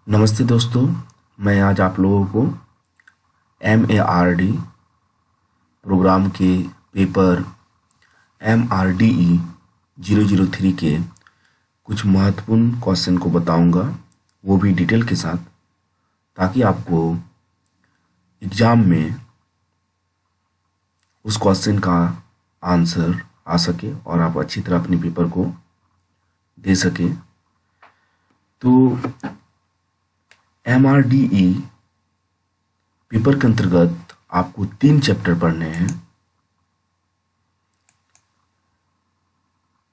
नमस्ते दोस्तों। मैं आज आप लोगों को MARD प्रोग्राम के पेपर MRDE 003 के कुछ महत्वपूर्ण क्वेश्चन को बताऊंगा, वो भी डिटेल के साथ, ताकि आपको एग्ज़ाम में उस क्वेश्चन का आंसर आ सके और आप अच्छी तरह अपने पेपर को दे सकें। तो MRDE पेपर के अंतर्गत आपको 3 चैप्टर पढ़ने हैं।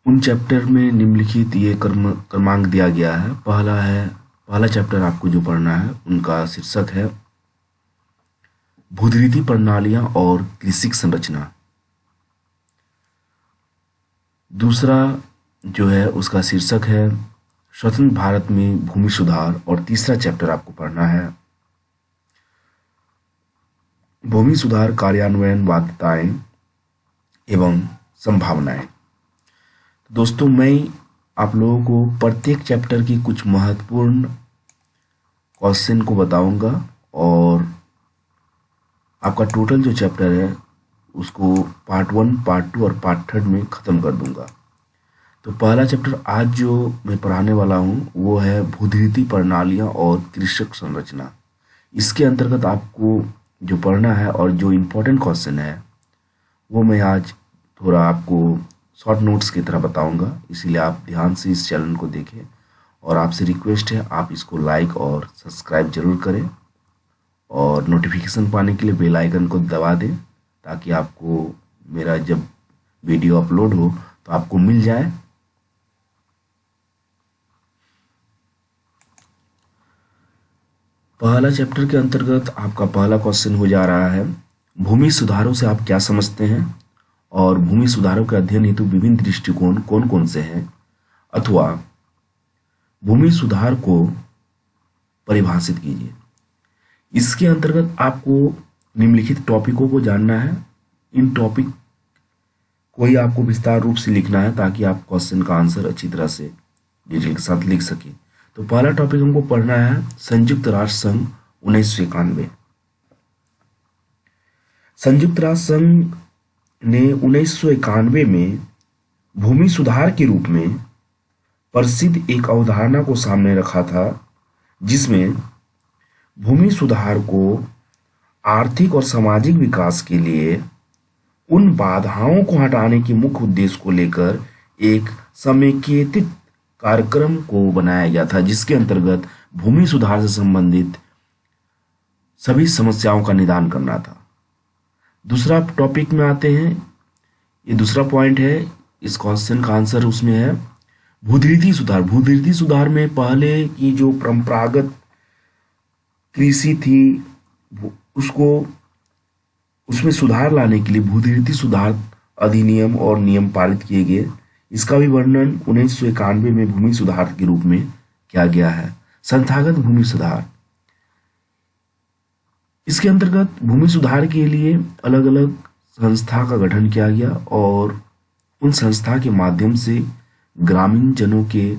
उन चैप्टर में निम्नलिखित ये क्रमांक दिया गया है। पहला चैप्टर आपको जो पढ़ना है उनका शीर्षक है भूधिरिती प्रणालियां और कृषि संरचना। दूसरा जो है उसका शीर्षक है स्वतंत्र भारत में भूमि सुधार, और तीसरा चैप्टर आपको पढ़ना है भूमि सुधार कार्यान्वयन बाध्यताएं एवं संभावनाएं। तो दोस्तों, मैं आप लोगों को प्रत्येक चैप्टर की कुछ महत्वपूर्ण क्वेश्चन को बताऊंगा और आपका टोटल जो चैप्टर है उसको पार्ट 1, पार्ट 2 और पार्ट 3 में ख़त्म कर दूंगा। तो पहला चैप्टर आज जो मैं पढ़ाने वाला हूँ वो है भूधिरिती प्रणालियाँ और कृषक संरचना। इसके अंतर्गत आपको जो पढ़ना है और जो इम्पोर्टेंट क्वेश्चन है वो मैं आज थोड़ा आपको शॉर्ट नोट्स की तरह बताऊंगा, इसीलिए आप ध्यान से इस चैनल को देखें और आपसे रिक्वेस्ट है आप इसको लाइक और सब्सक्राइब जरूर करें और नोटिफिकेशन पाने के लिए बेल आइकन को दबा दें, ताकि आपको मेरा जब वीडियो अपलोड हो तो आपको मिल जाए। पहला चैप्टर के अंतर्गत आपका पहला क्वेश्चन हो जा रहा है भूमि सुधारों से आप क्या समझते हैं और भूमि सुधारों के अध्ययन हेतु विभिन्न दृष्टिकोण कौन कौन से हैं, अथवा भूमि सुधार को परिभाषित कीजिए। इसके अंतर्गत आपको निम्नलिखित टॉपिकों को जानना है। इन टॉपिक को ही आपको विस्तार रूप से लिखना है ताकि आप क्वेश्चन का आंसर अच्छी तरह से डिटेल के साथ लिख सकें। तो पहला टॉपिक हमको पढ़ना है संयुक्त राष्ट्र संघ 1991। संयुक्त राष्ट्र संघ ने 1991 में भूमि सुधार के रूप में प्रसिद्ध एक अवधारणा को सामने रखा था, जिसमें भूमि सुधार को आर्थिक और सामाजिक विकास के लिए उन बाधाओं को हटाने के मुख्य उद्देश्य को लेकर एक समेकित कार्यक्रम को बनाया गया था, जिसके अंतर्गत भूमि सुधार से संबंधित सभी समस्याओं का निदान करना था। दूसरा टॉपिक में आते हैं, ये दूसरा पॉइंट है, इस क्वेश्चन का आंसर उसमें है भूधिरिती सुधार। भूधिरिती सुधार में पहले की जो परंपरागत कृषि थी उसमें सुधार लाने के लिए भूधिरिती सुधार अधिनियम और नियम पारित किए गए। इसका भी वर्णन 1991 में भूमि सुधार के रूप में किया गया है। संस्थागत भूमि सुधार, इसके अंतर्गत भूमि सुधार के लिए अलग अलग संस्था का गठन किया गया और उन संस्था के माध्यम से ग्रामीण जनों के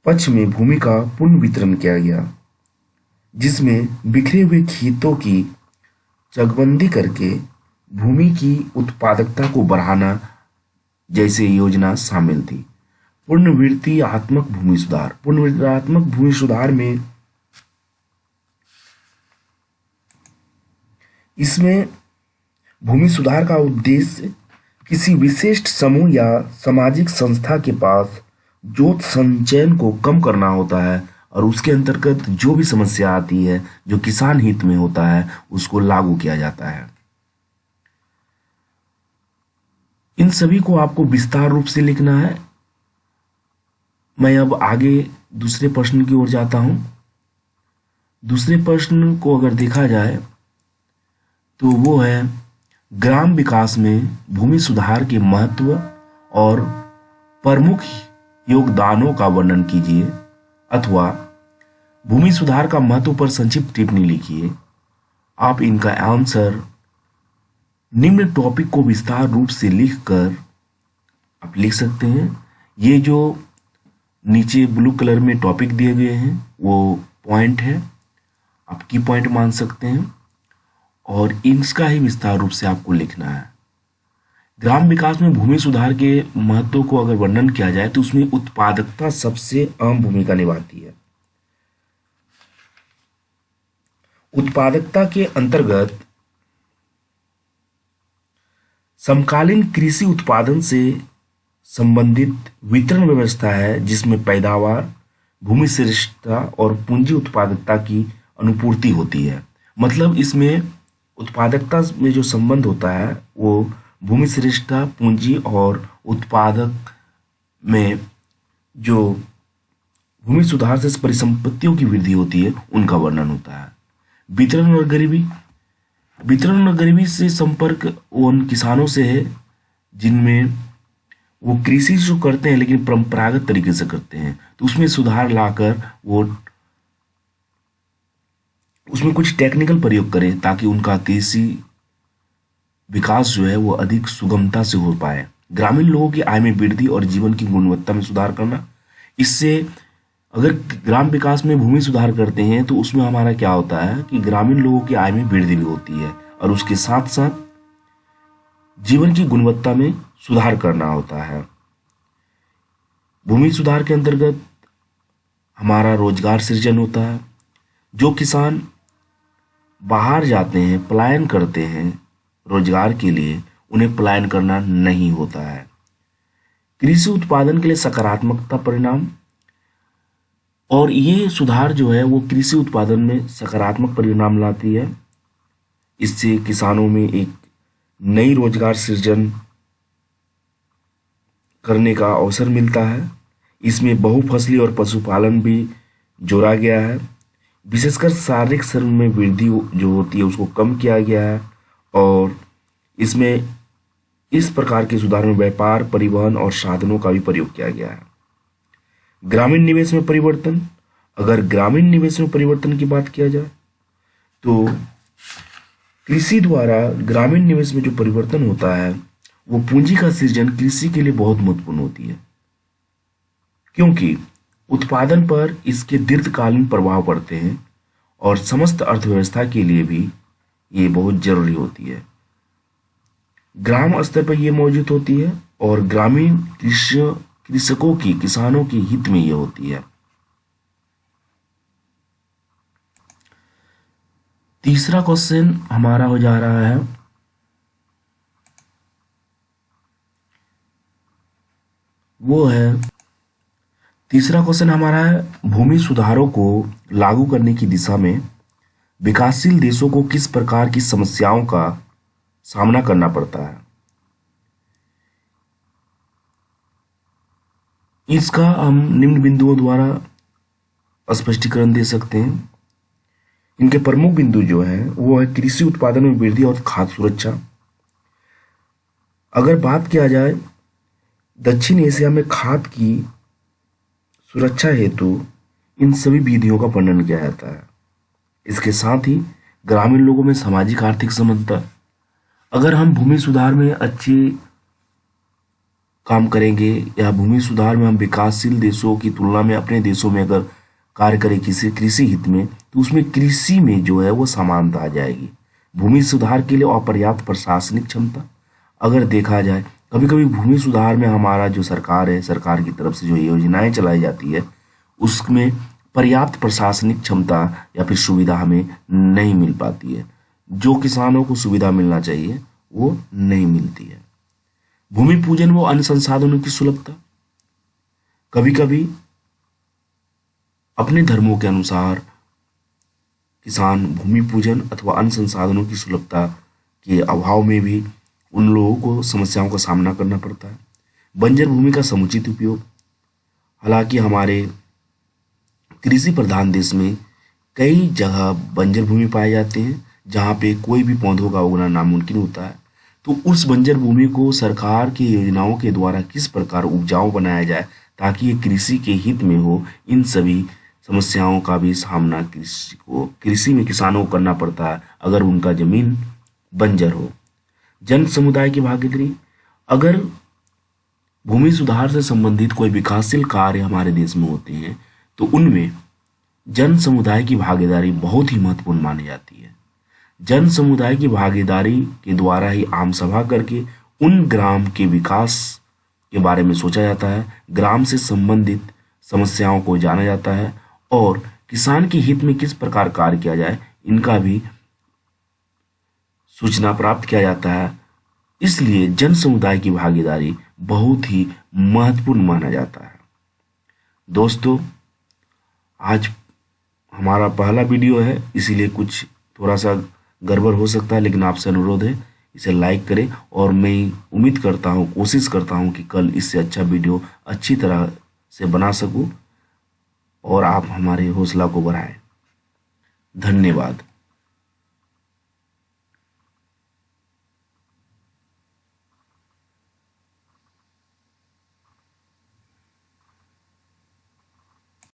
पक्ष में भूमि का पुनः वितरण किया गया, जिसमें बिखरे हुए खेतों की चकबंदी करके भूमि की उत्पादकता को बढ़ाना जैसे योजना शामिल थी। पुनर्वितरणात्मक भूमि सुधार। पुनर्वितरणात्मक भूमि सुधार में इसमें भूमि सुधार का उद्देश्य किसी विशिष्ट समूह या सामाजिक संस्था के पास जोत संचयन को कम करना होता है और उसके अंतर्गत जो भी समस्या आती है जो किसान हित में होता है उसको लागू किया जाता है। इन सभी को आपको विस्तार रूप से लिखना है। मैं अब आगे दूसरे प्रश्न की ओर जाता हूं। दूसरे प्रश्न को अगर देखा जाए तो वो है ग्राम विकास में भूमि सुधार के महत्व और प्रमुख योगदानों का वर्णन कीजिए, अथवा भूमि सुधार का महत्व पर संक्षिप्त टिप्पणी लिखिए। आप इनका आंसर निम्न टॉपिक को विस्तार रूप से लिखकर आप लिख सकते हैं। ये जो नीचे ब्लू कलर में टॉपिक दिए गए हैं, वो पॉइंट है, आप की पॉइंट मान सकते हैं, और इसका ही विस्तार रूप से आपको लिखना है। ग्राम विकास में भूमि सुधार के महत्व को अगर वर्णन किया जाए तो उसमें उत्पादकता सबसे अहम भूमिका निभाती है। उत्पादकता के अंतर्गत समकालीन कृषि उत्पादन से संबंधित वितरण व्यवस्था है, जिसमें पैदावार, भूमि श्रेष्ठता और पूंजी उत्पादकता की अनुपूर्ति होती है। मतलब इसमें उत्पादकता में जो संबंध होता है वो भूमि श्रेष्ठता, पूंजी और उत्पादक में जो भूमि सुधार से परिसंपत्तियों की वृद्धि होती है उनका वर्णन होता है। वितरण और गरीबी, वितरण और गरीबी से संपर्क उन किसानों से है जिनमें वो कृषि जो करते हैं लेकिन परंपरागत तरीके से करते हैं, तो उसमें सुधार लाकर वो उसमें कुछ टेक्निकल प्रयोग करें ताकि उनका कृषि विकास जो है वो अधिक सुगमता से हो पाए। ग्रामीण लोगों की आय में वृद्धि और जीवन की गुणवत्ता में सुधार करना, इससे अगर ग्राम विकास में भूमि सुधार करते हैं तो उसमें हमारा क्या होता है कि ग्रामीण लोगों की आय में वृद्धि भी होती है और उसके साथ साथ जीवन की गुणवत्ता में सुधार करना होता है। भूमि सुधार के अंतर्गत हमारा रोजगार सृजन होता है। जो किसान बाहर जाते हैं, पलायन करते हैं रोजगार के लिए, उन्हें पलायन करना नहीं होता है। कृषि उत्पादन के लिए सकारात्मकता परिणाम, और ये सुधार जो है वो कृषि उत्पादन में सकारात्मक परिणाम लाती है। इससे किसानों में एक नई रोजगार सृजन करने का अवसर मिलता है। इसमें बहुफसली और पशुपालन भी जोड़ा गया है। विशेषकर शारीरिक श्रम में वृद्धि जो होती है उसको कम किया गया है, और इसमें इस प्रकार के सुधार में व्यापार, परिवहन और साधनों का भी प्रयोग किया गया है। ग्रामीण निवेश में परिवर्तन, अगर ग्रामीण निवेश में परिवर्तन की बात किया जाए तो कृषि द्वारा ग्रामीण निवेश में जो परिवर्तन होता है वो पूंजी का सृजन कृषि के लिए बहुत महत्वपूर्ण होती है, क्योंकि उत्पादन पर इसके दीर्घकालीन प्रभाव पड़ते हैं और समस्त अर्थव्यवस्था के लिए भी ये बहुत जरूरी होती है। ग्राम स्तर पर ये मौजूद होती है और ग्रामीण कृषकों की, किसानों के हित में ये होती है। तीसरा क्वेश्चन हमारा हो जा रहा है, वो है तीसरा क्वेश्चन हमारा है भूमि सुधारों को लागू करने की दिशा में विकासशील देशों को किस प्रकार की समस्याओं का सामना करना पड़ता है। इसका हम निम्न बिंदुओं द्वारा स्पष्टीकरण दे सकते हैं। इनके प्रमुख बिंदु जो है वो है कृषि उत्पादन में वृद्धि और खाद्य सुरक्षा। अगर बात किया जाए दक्षिण एशिया में खाद्य की सुरक्षा हेतु इन सभी विधियों का वर्णन किया जाता है। इसके साथ ही ग्रामीण लोगों में सामाजिक आर्थिक समानता, अगर हम भूमि सुधार में अच्छे काम करेंगे या भूमि सुधार में हम विकासशील देशों की तुलना में अपने देशों में अगर कार्य करें किसी कृषि हित में, तो उसमें कृषि में जो है वो समानता आ जाएगी। भूमि सुधार के लिए अपर्याप्त प्रशासनिक क्षमता, अगर देखा जाए कभी कभी भूमि सुधार में हमारा जो सरकार है, सरकार की तरफ से जो योजनाएं चलाई जाती है उसमें पर्याप्त प्रशासनिक क्षमता या फिर सुविधा हमें नहीं मिल पाती है। जो किसानों को सुविधा मिलना चाहिए वो नहीं मिलती है। भूमि पूजन व अन्य संसाधनों की सुलभता, कभी कभी अपने धर्मों के अनुसार किसान भूमि पूजन अथवा अन्य संसाधनों की सुलभता के अभाव में भी उन लोगों को समस्याओं का सामना करना पड़ता है। बंजर भूमि का समुचित उपयोग, हालांकि हमारे कृषि प्रधान देश में कई जगह बंजर भूमि पाए जाते हैं जहाँ पे कोई भी पौधों का उगना नामुमकिन होता है, तो उस बंजर भूमि को सरकार की योजनाओं के द्वारा किस प्रकार उपजाऊ बनाया जाए ताकि ये कृषि के हित में हो, इन सभी समस्याओं का भी सामना कृषि में किसानों को करना पड़ता है अगर उनका जमीन बंजर हो। जन समुदाय की भागीदारी, अगर भूमि सुधार से संबंधित कोई विकासशील कार्य हमारे देश में होते हैं तो उनमें जन समुदाय की भागीदारी बहुत ही महत्वपूर्ण मानी जाती है। जन समुदाय की भागीदारी के द्वारा ही आम सभा करके उन ग्राम के विकास के बारे में सोचा जाता है, ग्राम से संबंधित समस्याओं को जाना जाता है और किसान के हित में किस प्रकार कार्य किया जाए इनका भी सूचना प्राप्त किया जाता है। इसलिए जन समुदाय की भागीदारी बहुत ही महत्वपूर्ण माना जाता है। दोस्तों, आज हमारा पहला वीडियो है, इसीलिए कुछ थोड़ा सा गड़बड़ हो सकता है, लेकिन आपसे अनुरोध है इसे लाइक करें और मैं उम्मीद करता हूँ, कोशिश करता हूँ कि कल इससे अच्छा वीडियो अच्छी तरह से बना सकूँ और आप हमारे हौसला को बढ़ाएं। धन्यवाद।